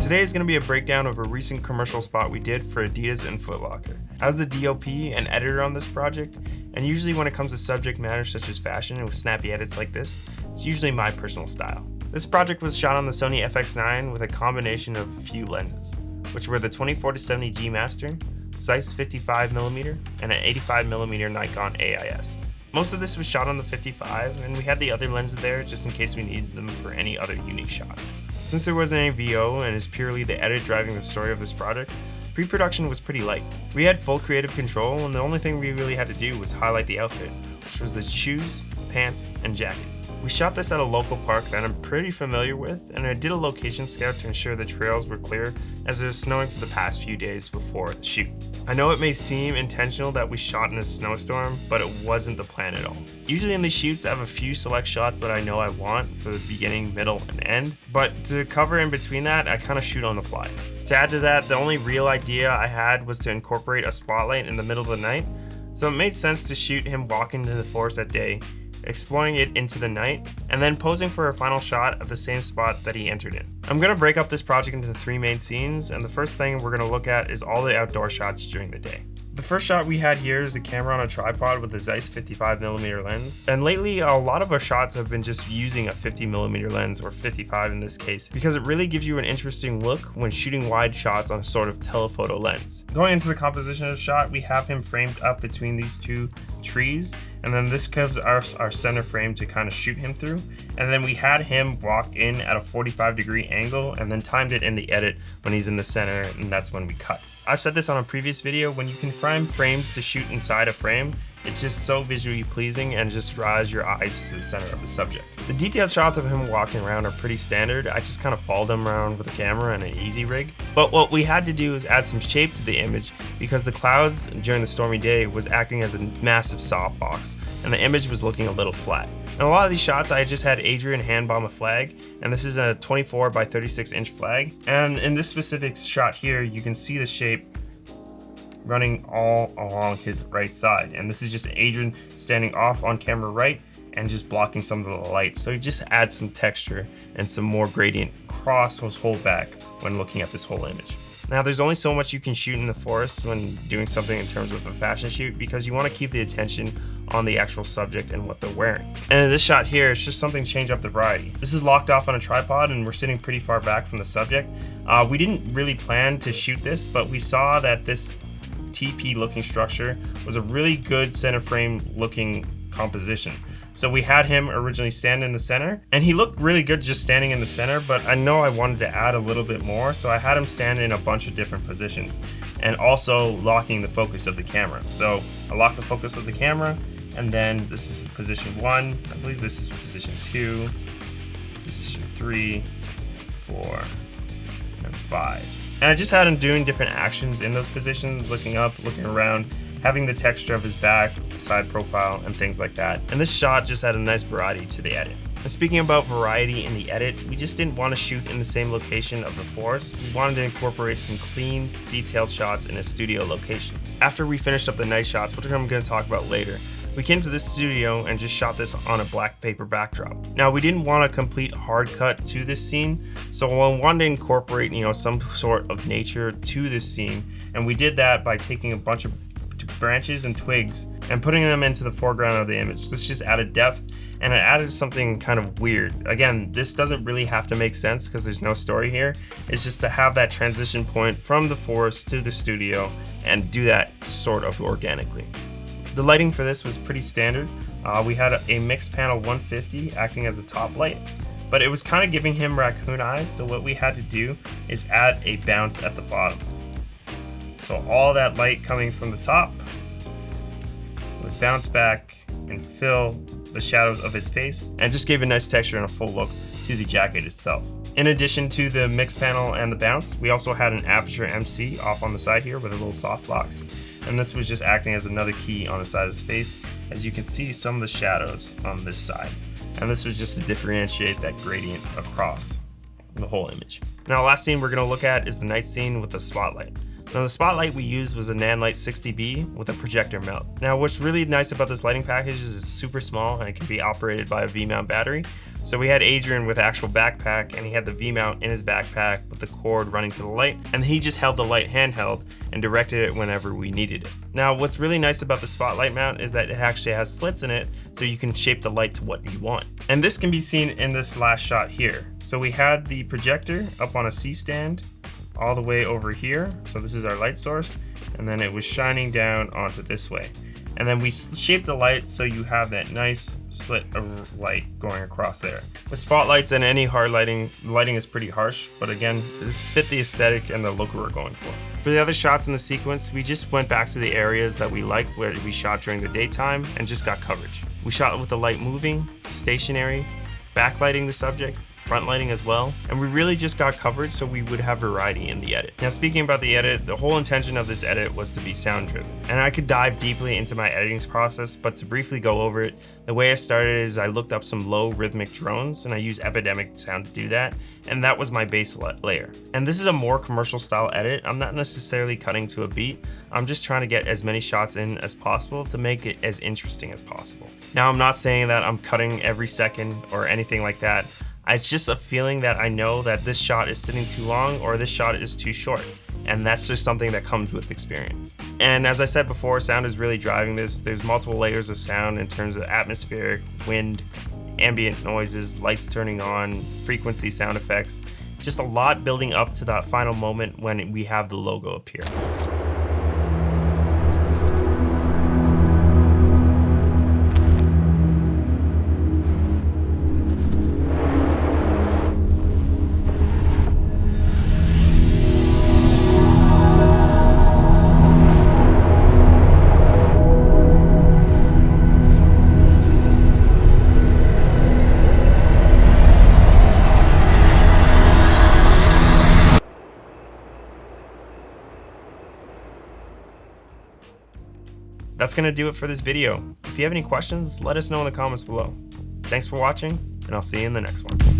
Today is going to be a breakdown of a recent commercial spot we did for Adidas and Foot Locker. I was the DOP and editor on this project, and usually when it comes to subject matter such as fashion and with snappy edits like this, it's usually my personal style. This project was shot on the Sony FX9 with a combination of a few lenses, which were the 24-70 G Master, Zeiss 55mm, and an 85mm Nikon AIS. Most of this was shot on the 55, and we had the other lenses there just in case we needed them for any other unique shots. Since there wasn't any VO and is purely the edit driving the story of this project, pre-production was pretty light. We had full creative control, and the only thing we really had to do was highlight the outfit, which was the shoes, pants, and jacket. We shot this at a local park that I'm pretty familiar with, and I did a location scout to ensure the trails were clear as it was snowing for the past few days before the shoot. I know it may seem intentional that we shot in a snowstorm, but it wasn't the plan at all. Usually in these shoots I have a few select shots that I know I want for the beginning, middle, and end, but to cover in between that, I kind of shoot on the fly. To add to that, the only real idea I had was to incorporate a spotlight in the middle of the night, so it made sense to shoot him walking into the forest at day, exploring it into the night, and then posing for a final shot of the same spot that he entered in. I'm going to break up this project into 3 main scenes, and the first thing we're going to look at is all the outdoor shots during the day. The first shot we had here is a camera on a tripod with a Zeiss 55mm lens, and lately a lot of our shots have been just using a 50mm lens, or 55 in this case, because it really gives you an interesting look when shooting wide shots on a sort of telephoto lens. Going into the composition of the shot, we have him framed up between these 2 trees, and then this gives us our center frame to kind of shoot him through, and then we had him walk in at a 45-degree angle and then timed it in the edit when he's in the center, and that's when we cut. I've said this on a previous video, when you can frame frames to shoot inside a frame, it's just so visually pleasing and just draws your eyes to the center of the subject. The detailed shots of him walking around are pretty standard. I just kind of followed him around with a camera and an easy rig. But what we had to do is add some shape to the image because the clouds during the stormy day was acting as a massive softbox and the image was looking a little flat. In a lot of these shots, I just had Adrian hand bomb a flag, and this is a 24 by 36 inch flag. And in this specific shot here, you can see the shape running all along his right side. And this is just Adrian standing off on camera right and just blocking some of the light. So you just add some texture and some more gradient across his whole back when looking at this whole image. Now there's only so much you can shoot in the forest when doing something in terms of a fashion shoot because you want to keep the attention on the actual subject and what they're wearing. And in this shot here, it's just something to change up the variety. This is locked off on a tripod and we're sitting pretty far back from the subject. We didn't really plan to shoot this, but we saw that this TP looking structure was a really good center frame looking composition. So we had him originally stand in the center, and he looked really good just standing in the center, but I know I wanted to add a little bit more, so I had him stand in a bunch of different positions, and also locking the focus of the camera. So I locked the focus of the camera, and then this is position 1, I believe this is position 2, position 3, 4, and 5. And I just had him doing different actions in those positions, looking up, looking around, having the texture of his back, side profile, and things like that. And this shot just had a nice variety to the edit. And speaking about variety in the edit, we just didn't want to shoot in the same location of the forest. We wanted to incorporate some clean, detailed shots in a studio location. After we finished up the night shots, which I'm going to talk about later, we came to this studio and just shot this on a black paper backdrop. Now we didn't want a complete hard cut to this scene, so I wanted to incorporate, some sort of nature to this scene, and we did that by taking a bunch of branches and twigs and putting them into the foreground of the image. This just added depth and it added something kind of weird. Again, this doesn't really have to make sense because there's no story here. It's just to have that transition point from the forest to the studio and do that sort of organically. The lighting for this was pretty standard. We had a mixed panel 150 acting as a top light, but it was kind of giving him raccoon eyes, so what we had to do is add a bounce at the bottom. So all that light coming from the top would bounce back and fill the shadows of his face and just gave a nice texture and a full look to the jacket itself. In addition to the mix panel and the bounce, we also had an Aperture MC off on the side here with a little softbox, and this was just acting as another key on the side of his face, as you can see some of the shadows on this side, and this was just to differentiate that gradient across the whole image. Now the last scene we're going to look at is the night scene with the spotlight. Now the spotlight we used was a Nanlite 60B with a projector mount. Now what's really nice about this lighting package is it's super small and it can be operated by a V-mount battery. So we had Adrian with actual backpack, and he had the V-mount in his backpack with the cord running to the light, and he just held the light handheld and directed it whenever we needed it. Now what's really nice about the spotlight mount is that it actually has slits in it, so you can shape the light to what you want. And this can be seen in this last shot here. So we had the projector up on a C-stand all the way over here, so this is our light source, and then it was shining down onto this way. And then we shaped the light so you have that nice slit of light going across there. With spotlights and any hard lighting is pretty harsh, but again, this fit the aesthetic and the look we were going for. For the other shots in the sequence, we just went back to the areas that we liked where we shot during the daytime and just got coverage. We shot with the light moving, stationary, backlighting the subject, front lighting as well, and we really just got coverage so we would have variety in the edit. Now speaking about the edit, the whole intention of this edit was to be sound driven, and I could dive deeply into my editing process, but to briefly go over it, the way I started is I looked up some low rhythmic drones, and I used Epidemic Sound to do that, and that was my base layer. And this is a more commercial style edit. I'm not necessarily cutting to a beat, I'm just trying to get as many shots in as possible to make it as interesting as possible. Now I'm not saying that I'm cutting every second or anything like that. It's just a feeling that I know that this shot is sitting too long or this shot is too short. And that's just something that comes with experience. And as I said before, sound is really driving this. There's multiple layers of sound in terms of atmospheric, wind, ambient noises, lights turning on, frequency sound effects. Just a lot building up to that final moment when we have the logo appear. That's gonna do it for this video. If you have any questions, let us know in the comments below. Thanks for watching, and I'll see you in the next one.